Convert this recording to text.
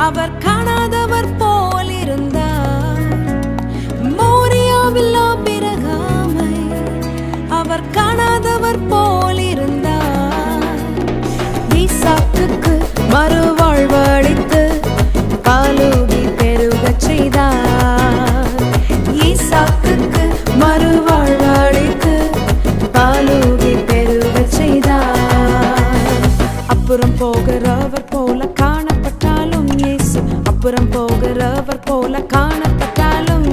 அவர் காணாதவர் போல் இருந்தார். மோரியாவில் ஆபிரகாமை அவர் காணாதவர் போல் இருந்தார். ஈசாக்குக்கு மறுவாழ்வளித்து பாலூதி பெருகச் செய்தார். ஈசாக்குக்கு மறுவாழ்வளித்து பாலூதி பெருகச் செய்தார். அப்புறம் போகிறவர் போல காணப்பட்டாலும் இயேசு, அப்புறம் போகிறவர் போல காணப்பட்டாலும்